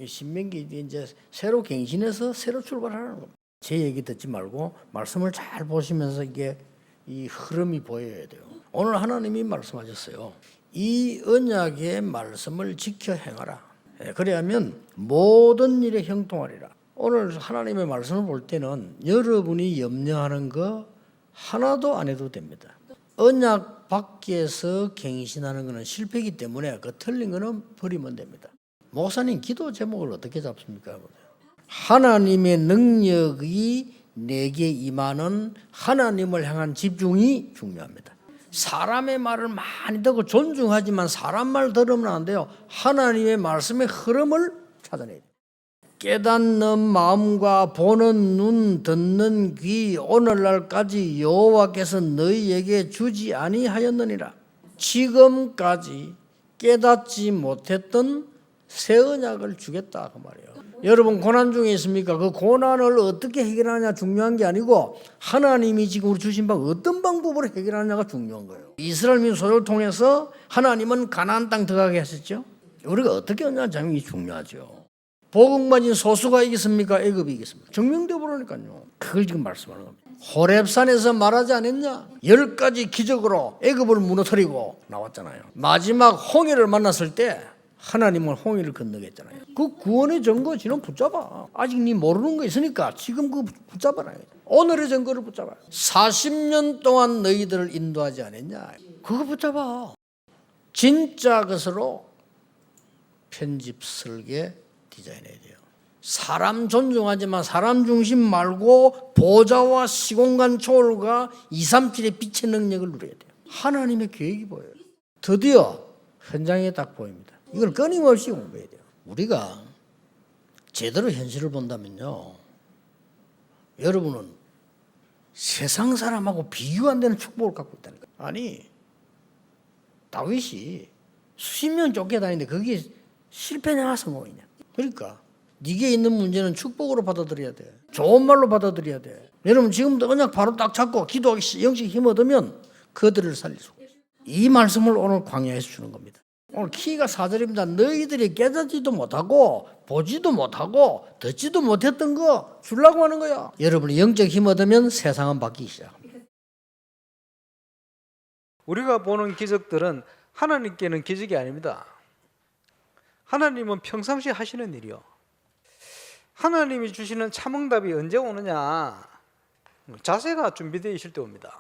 신명기 이제 새로 갱신해서 새로 출발하는 겁니다. 제 얘기 듣지 말고 말씀을 잘 보시면서 이게 이 흐름이 보여야 돼요. 오늘 하나님이 말씀하셨어요. 이 언약의 말씀을 지켜 행하라. 그래야면 모든 일에 형통하리라. 오늘 하나님의 말씀을 볼 때는 여러분이 염려하는 거 하나도 안 해도 됩니다. 언약 밖에서 갱신하는 것은 실패이기 때문에 그 틀린 거는 버리면 됩니다. 목사님 기도 제목을 어떻게 잡습니까? 하나님의 능력이 내게 임하는 하나님을 향한 집중이 중요합니다. 사람의 말을 많이 듣고 존중하지만 사람 말 들으면 안 돼요. 하나님의 말씀의 흐름을 찾아내야 돼요. 깨닫는 마음과 보는 눈, 듣는 귀, 오늘날까지 여호와께서 너희에게 주지 아니하였느니라. 지금까지 깨닫지 못했던 새 언약을 주겠다 그 말이에요. 여러분 고난 중에 있습니까? 그 고난을 어떻게 해결하냐 중요한 게 아니고 하나님이 지금 우리 주신 방 어떤 방법으로 해결하냐가 중요한 거예요. 이스라엘 민족을 통해서 하나님은 가나안 땅 들어가게 하셨죠. 우리가 어떻게 하냐는 중요하죠. 복음 가진 소수가 이겼습니까? 애굽이 이겼습니까? 증명되어 버리니까요. 그걸 지금 말씀하는 겁니다. 호렙산에서 말하지 않았냐? 10가지 기적으로 애굽을 무너뜨리고 나왔잖아요. 마지막 홍해를 만났을 때 하나님은 홍해를 건너겠잖아요. 그 구원의 증거 지는 붙잡아. 아직 네 모르는 거 있으니까 지금 그 붙잡아라. 오늘의 증거를 붙잡아. 40년 동안 너희들을 인도하지 않았냐? 그거 붙잡아. 진짜 것으로 편집 설계 디자인해야 돼요. 사람 존중하지만 사람 중심 말고 보좌와 시공간 초월과 237의 빛의 능력을 누려야 돼요. 하나님의 계획이 보여요. 드디어 현장에 딱 보입니다. 이걸 끊임없이 공부해야 돼요. 우리가 제대로 현실을 본다면요, 여러분은 세상 사람하고 비교 안 되는 축복을 갖고 있다는 거예요. 아니, 다윗이 수십 년 쫓겨다니는데 그게 실패냐 성공이냐. 그러니까 네게 있는 문제는 축복으로 받아들여야 돼. 좋은 말로 받아들여야 돼. 여러분 지금도 언약 바로 딱 잡고 기도하기 영적 힘 얻으면 그들을 살릴 수 있어요. 이 말씀을 오늘 광야에서 주는 겁니다. 오늘 키가 4절입니다. 너희들이 깨닫지도 못하고 보지도 못하고 듣지도 못했던 거 주려고 하는 거야. 여러분이 영적 힘 얻으면 세상은 바뀌기 시작합니다. 우리가 보는 기적들은 하나님께는 기적이 아닙니다. 하나님은 평상시에 하시는 일이요. 하나님이 주시는 참응답이 언제 오느냐? 자세가 준비되어 있을 때 옵니다.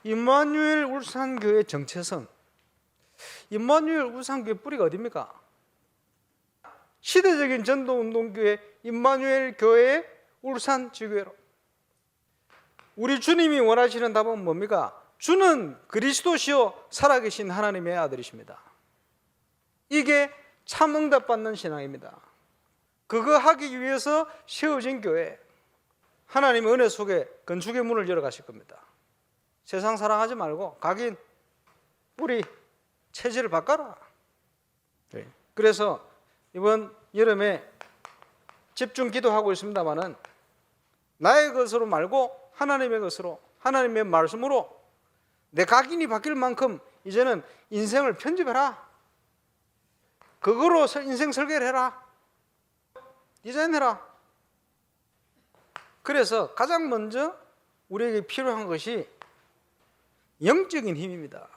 임마누엘 울산교회 정체성. 임마누엘 울산교회 뿌리가 어디입니까? 시대적인 전도운동교회 임마누엘 교회 울산 지교회로. 우리 주님이 원하시는 답은 뭡니까? 주는 그리스도시요 살아계신 하나님의 아들이십니다. 이게 참응답 받는 신앙입니다. 그거 하기 위해서 세워진 교회, 하나님의 은혜 속에 건축의 문을 열어가실 겁니다. 세상 사랑하지 말고 각인, 뿌리, 체질을 바꿔라. 그래서 이번 여름에 집중 기도하고 있습니다마는 나의 것으로 말고 하나님의 것으로, 하나님의 말씀으로 내 각인이 바뀔 만큼 이제는 인생을 편집해라. 그거로 인생 설계를 해라. 디자인해라. 그래서 가장 먼저 우리에게 필요한 것이 영적인 힘입니다.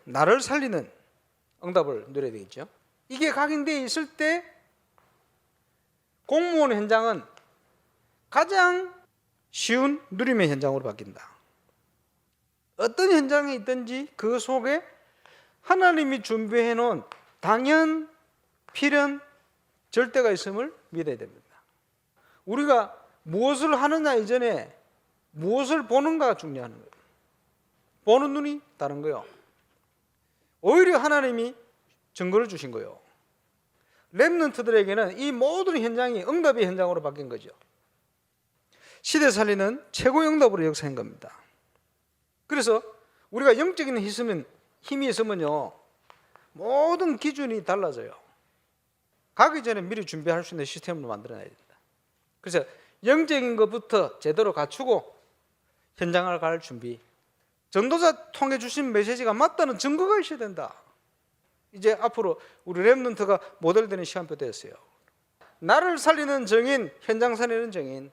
나를 살리는 응답을 누려야 되겠죠. 이게 각인되어 있을 때 공무원 현장은 가장 쉬운 누림의 현장으로 바뀐다. 어떤 현장에 있든지 그 속에 하나님이 준비해 놓은 당연, 필연, 절대가 있음을 믿어야 됩니다. 우리가 무엇을 하느냐 이전에 무엇을 보는가가 중요한 거예요. 보는 눈이 다른 거예요. 오히려 하나님이 증거를 주신 거예요. 렘넌트들에게는 이 모든 현장이 응답의 현장으로 바뀐 거죠. 시대 살리는 최고의 응답으로 역사한 겁니다. 그래서 우리가 영적인 힘이 있으면요, 모든 기준이 달라져요. 가기 전에 미리 준비할 수 있는 시스템을 만들어놔야 된다. 그래서 영적인 것부터 제대로 갖추고 현장을 갈 준비. 전도자 통해 주신 메시지가 맞다는 증거가 있어야 된다. 이제 앞으로 우리 렘넌트가 모델되는 시간표 됐어요. 나를 살리는 정인, 현장 살리는 정인.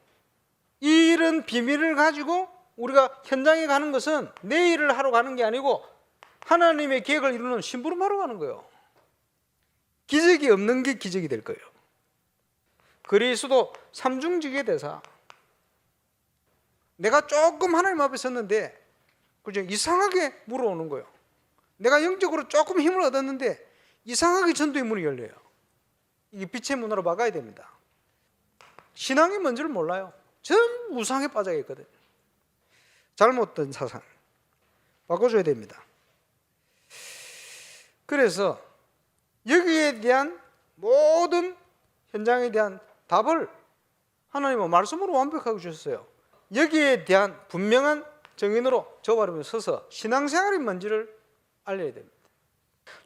이런 비밀을 가지고 우리가 현장에 가는 것은 내 일을 하러 가는 게 아니고 하나님의 계획을 이루는 심부름하러 가는 거예요. 기적이 없는 게 기적이 될 거예요. 그리스도 삼중직의 대사. 내가 조금 하나님 앞에 섰는데 그죠? 이상하게 물어오는 거예요. 내가 영적으로 조금 힘을 얻었는데 이상하게 전도의 문이 열려요. 이게 빛의 문으로 막아야 됩니다. 신앙이 뭔지를 몰라요. 전부 우상에 빠져 있거든. 잘못된 사상 바꿔줘야 됩니다. 그래서 여기에 대한 모든 현장에 대한 답을 하나님은 말씀으로 완벽하게 주셨어요. 여기에 대한 분명한 정인으로 저 바르며 서서 신앙생활이 뭔지를 알려야 됩니다.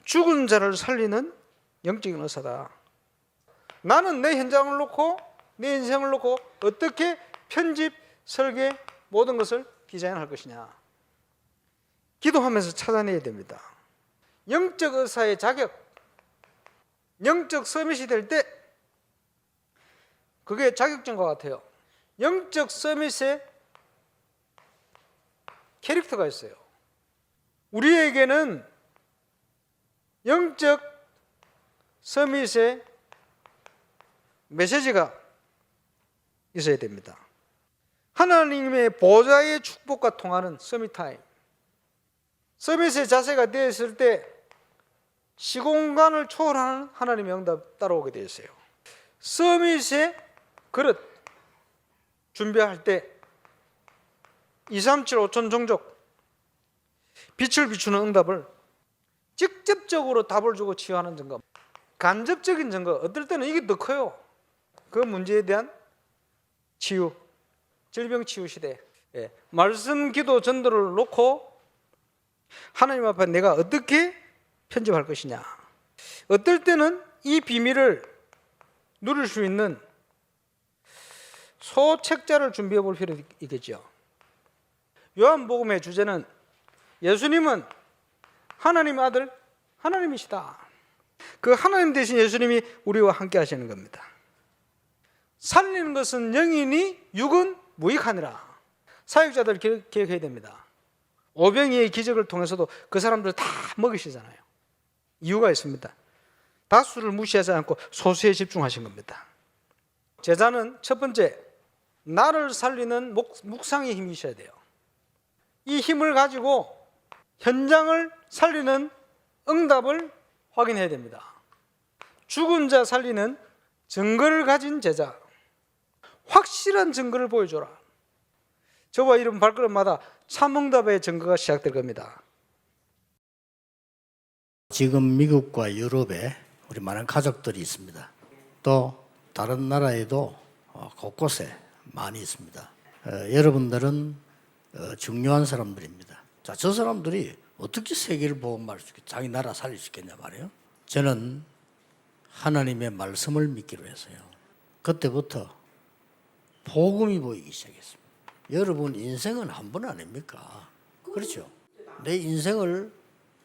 죽은 자를 살리는 영적인 의사다. 나는 내 현장을 놓고 내 인생을 놓고 어떻게 편집, 설계 모든 것을 디자인할 것이냐. 기도하면서 찾아내야 됩니다. 영적 의사의 자격, 영적 서밋이 될 때 그게 자격증과 같아요. 영적 서밋의 캐릭터가 있어요. 우리에게는 영적 서밋의 메시지가 있어야 됩니다. 하나님의 보좌의 축복과 통하는 서밋 타임. 서밋의 자세가 되었을 때 시공간을 초월하는 하나님의 응답 따라오게 되어 있어요. 서밋의 그릇 준비할 때 237 5천 종족 빛을 비추는 응답을 직접적으로 답을 주고 치유하는 증거, 간접적인 증거, 어떨 때는 이게 더 커요. 그 문제에 대한 치유, 질병 치유 시대. 말씀, 기도, 전도를 놓고 하나님 앞에 내가 어떻게 편집할 것이냐. 어떨 때는 이 비밀을 누릴 수 있는 소책자를 준비해 볼 필요가 있겠죠. 요한복음의 주제는 예수님은 하나님의 아들, 하나님이시다. 그 하나님 대신 예수님이 우리와 함께 하시는 겁니다. 살리는 것은 영이니 육은 무익하니라. 사역자들 기억해야 됩니다. 오병이의 기적을 통해서도 그 사람들 다 먹이시잖아요. 이유가 있습니다. 다수를 무시하지 않고 소수에 집중하신 겁니다. 제자는 첫 번째, 나를 살리는 묵상의 힘이 있어야 돼요. 이 힘을 가지고 현장을 살리는 응답을 확인해야 됩니다. 죽은 자 살리는 증거를 가진 제자. 확실한 증거를 보여줘라. 저와 이런 발걸음마다 참응답의 증거가 시작될 겁니다. 지금 미국과 유럽에 우리 많은 가족들이 있습니다. 또 다른 나라에도 곳곳에 많이 있습니다. 여러분들은 중요한 사람들입니다. 자, 저 사람들이 어떻게 세계를 복음할 수 있겠냐, 자기 나라 살릴 수 있겠냐 말이에요. 저는 하나님의 말씀을 믿기로 했어요. 그때부터 복음이 보이기 시작했습니다. 여러분 인생은 한 번 아닙니까? 그렇죠? 내 인생을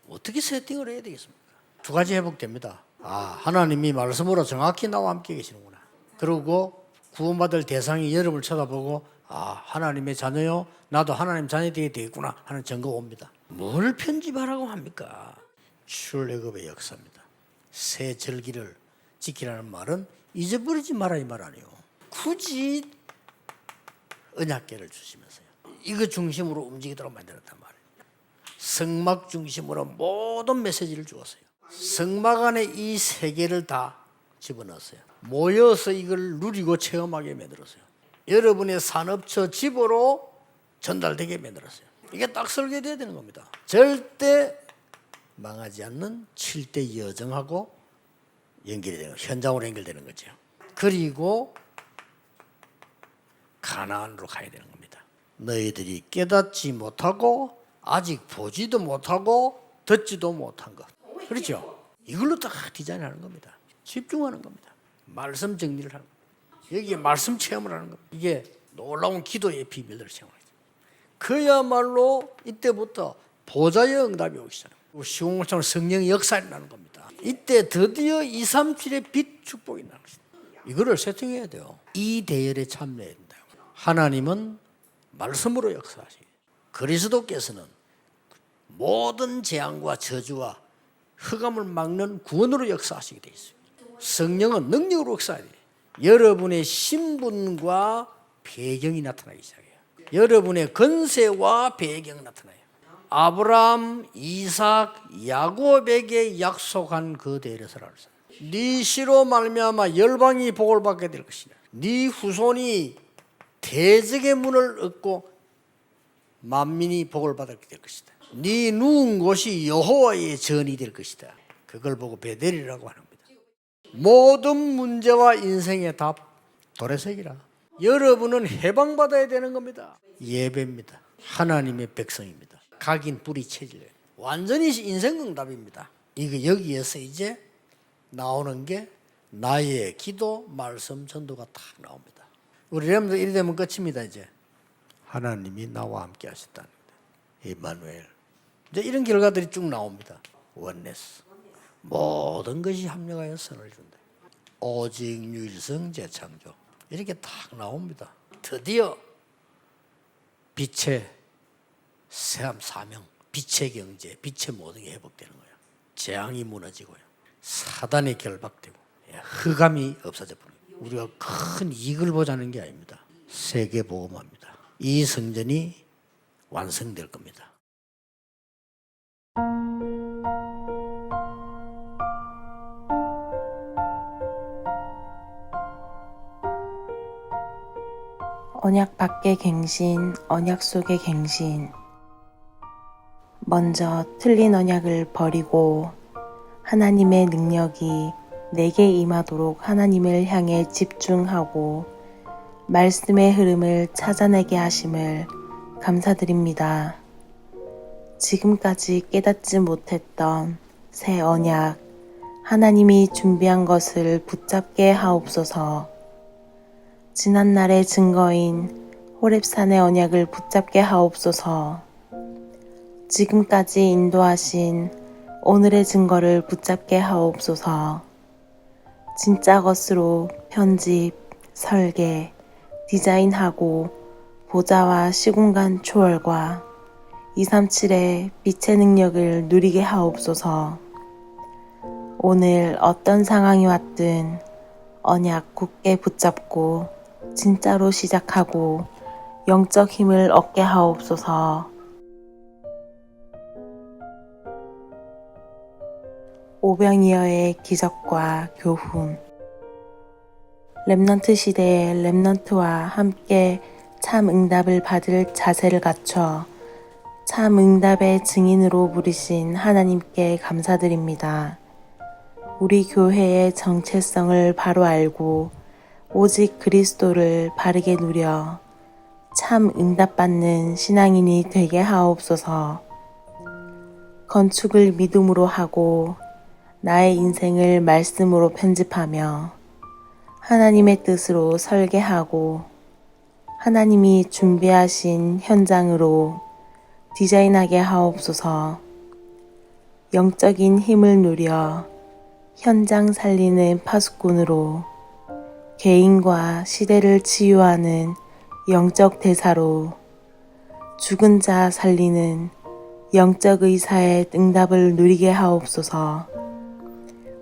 어떻게 세팅을 해야 되겠습니까? 두 가지 회복됩니다. 하나님이 말씀으로 정확히 나와 함께 계시는구나. 그리고 구원받을 대상이 여러분을 쳐다보고 하나님의 자녀요, 나도 하나님 자녀 되겠구나 하는 증거가 옵니다. 뭘 편집하라고 합니까? 출애굽의 역사입니다. 새 절기를 지키라는 말은 잊어버리지 마라 이 말 아니에요. 굳이 언약궤를 주시면서요, 이거 중심으로 움직이도록 만들었단 말이에요. 성막 중심으로 모든 메시지를 주었어요. 성막 안에 이 세 개를 다 집어넣었어요. 모여서 이걸 누리고 체험하게 만들었어요. 여러분의 산업처 집으로 전달되게 만들었어요. 이게 딱 설계돼야 되는 겁니다. 절대 망하지 않는 7대 여정하고 연결이 되는, 현장으로 연결되는 거죠. 그리고 가나안으로 가야 되는 겁니다. 너희들이 깨닫지 못하고 아직 보지도 못하고 듣지도 못한 것. 그렇죠? 이걸로 딱 디자인하는 겁니다. 집중하는 겁니다. 말씀 정리를 하는 겁니다. 여기에 말씀 체험을 하는 겁니다. 이게 놀라운 기도의 비밀들을 체험하죠. 그야말로 이때부터 보좌의 응답이 오기 시작합니다. 시공간처럼 성령의 역사가 나는 겁니다. 이때 드디어 237의 빛 축복이 나는 것입니다. 이거를 세팅해야 돼요. 이 대열에 참여해야 된다. 하나님은 말씀으로 역사하시고 그리스도께서는 모든 재앙과 저주와 흑암을 막는 구원으로 역사하시게 되어 있습니다. 성령은 능력으로 역사해야 돼요. 여러분의 신분과 배경이 나타나기 시작해요. 여러분의 건세와 배경이 나타나요. 아브라함, 이삭, 야곱에게 약속한 그 대열에서라는 네 씨로 말미암아 열방이 복을 받게 될 것이다. 네 후손이 대적의 문을 얻고 만민이 복을 받게 될 것이다. 네 누운 곳이 여호와의 전이 될 것이다. 그걸 보고 베델이라고 하는 겁니다. 모든 문제와 인생의 답 도래색이라. 여러분은 해방받아야 되는 겁니다. 예배입니다. 하나님의 백성입니다. 각인 뿌리 체질. 완전히 인생응답입니다. 이거 여기에서 이제 나오는 게 나의 기도, 말씀, 전도가 딱 나옵니다. 우리 여러분들 이래 되면 끝입니다. 이제 하나님이 나와 함께 하셨다는 거다. 임마누엘. 이제 이런 결과들이 쭉 나옵니다. 원네스. 모든 것이 합력하여 선을 준다. 오직 유일성 재창조. 이렇게 딱 나옵니다. 드디어 빛의 사명, 빛의 경제, 빛의 모든 게 회복되는 거예요. 재앙이 무너지고요. 사단이 결박되고 흑암이 없어져 버립니다. 우리가 큰 이익을 보자는 게 아닙니다. 세계 복음화입니다. 이 성전이 완성될 겁니다. 언약 밖의 갱신, 언약 속의 갱신. 먼저 틀린 언약을 버리고 하나님의 능력이 내게 임하도록 하나님을 향해 집중하고 말씀의 흐름을 찾아내게 하심을 감사드립니다. 지금까지 깨닫지 못했던 새 언약, 하나님이 준비한 것을 붙잡게 하옵소서. 지난날의 증거인 호렙산의 언약을 붙잡게 하옵소서. 지금까지 인도하신 오늘의 증거를 붙잡게 하옵소서. 진짜 것으로 편집, 설계, 디자인하고 보좌와 시공간 초월과 237의 빛의 능력을 누리게 하옵소서. 오늘 어떤 상황이 왔든 언약 굳게 붙잡고 진짜로 시작하고 영적 힘을 얻게 하옵소서. 오병이어의 기적과 교훈. 렘넌트 시대의 렘넌트와 함께 참 응답을 받을 자세를 갖춰 참 응답의 증인으로 부르신 하나님께 감사드립니다. 우리 교회의 정체성을 바로 알고 오직 그리스도를 바르게 누려 참 응답받는 신앙인이 되게 하옵소서. 건축을 믿음으로 하고 나의 인생을 말씀으로 편집하며 하나님의 뜻으로 설계하고 하나님이 준비하신 현장으로 디자인하게 하옵소서. 영적인 힘을 누려 현장 살리는 파수꾼으로 개인과 시대를 치유하는 영적 대사로 죽은 자 살리는 영적 의사의 응답을 누리게 하옵소서.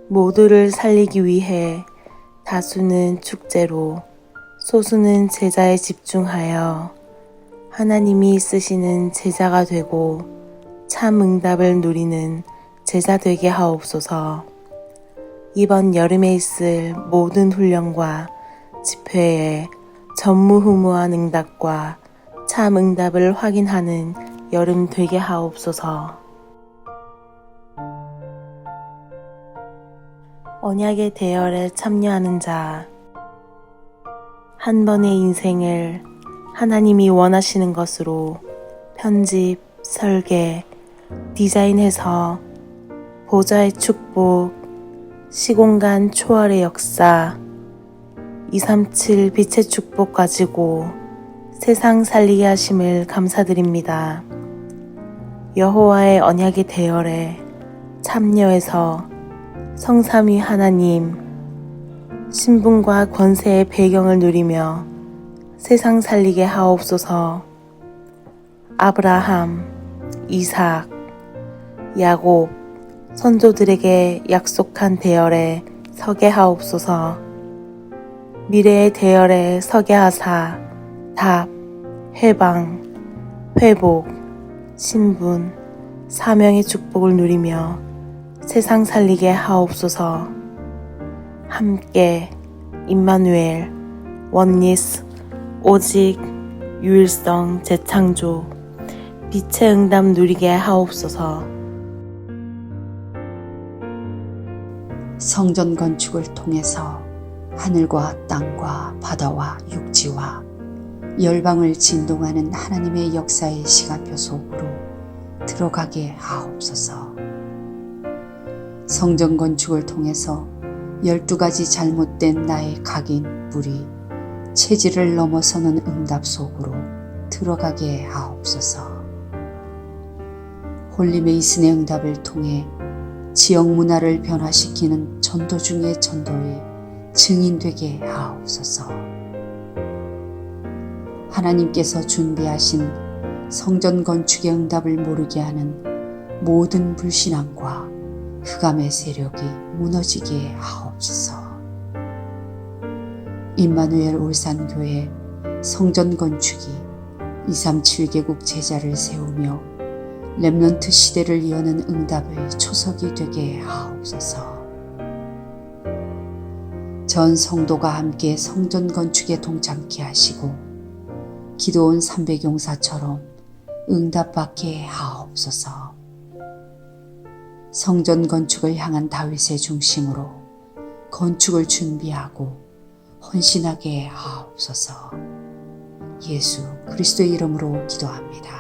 모두를 살리기 위해 다수는 축제로 소수는 제자에 집중하여 하나님이 쓰시는 제자가 되고 참 응답을 누리는 제자 되게 하옵소서. 이번 여름에 있을 모든 훈련과 집회에 전무후무한 응답과 참 응답을 확인하는 여름 되게 하옵소서. 언약의 대열에 참여하는 자, 한 번의 인생을 하나님이 원하시는 것으로 편집, 설계, 디자인해서 보좌의 축복, 시공간 초월의 역사, 237 빛의 축복 가지고 세상 살리게 하심을 감사드립니다. 여호와의 언약의 대열에 참여해서 성삼위 하나님 신분과 권세의 배경을 누리며 세상 살리게 하옵소서. 아브라함, 이삭, 야곱 선조들에게 약속한 대열에 서게 하옵소서. 미래의 대열에 서게 하사 답, 해방, 회복, 신분, 사명의 축복을 누리며 세상 살리게 하옵소서. 함께 임마누엘, 원리스, 오직, 유일성, 재창조, 빛의 응답 누리게 하옵소서. 성전 건축을 통해서 하늘과 땅과 바다와 육지와 열방을 진동하는 하나님의 역사의 시간표 속으로 들어가게 하옵소서. 성전 건축을 통해서 12가지 잘못된 나의 각인, 뿌리, 체질을 넘어서는 응답 속으로 들어가게 하옵소서. 홀리메이슨의 응답을 통해 지역 문화를 변화시키는 전도 중의 전도의 증인되게 하옵소서. 하나님께서 준비하신 성전 건축의 응답을 모르게 하는 모든 불신앙과 흑암의 세력이 무너지게 하옵소서. 임마누엘 울산교회 성전 건축이 237개국 제자를 세우며 렘넌트 시대를 여는 응답의 초석이 되게 하옵소서. 전 성도가 함께 성전 건축에 동참케 하시고 기도원 300용사처럼 응답받게 하옵소서. 성전 건축을 향한 다윗의 중심으로 건축을 준비하고 헌신하게 하옵소서. 예수 그리스도의 이름으로 기도합니다.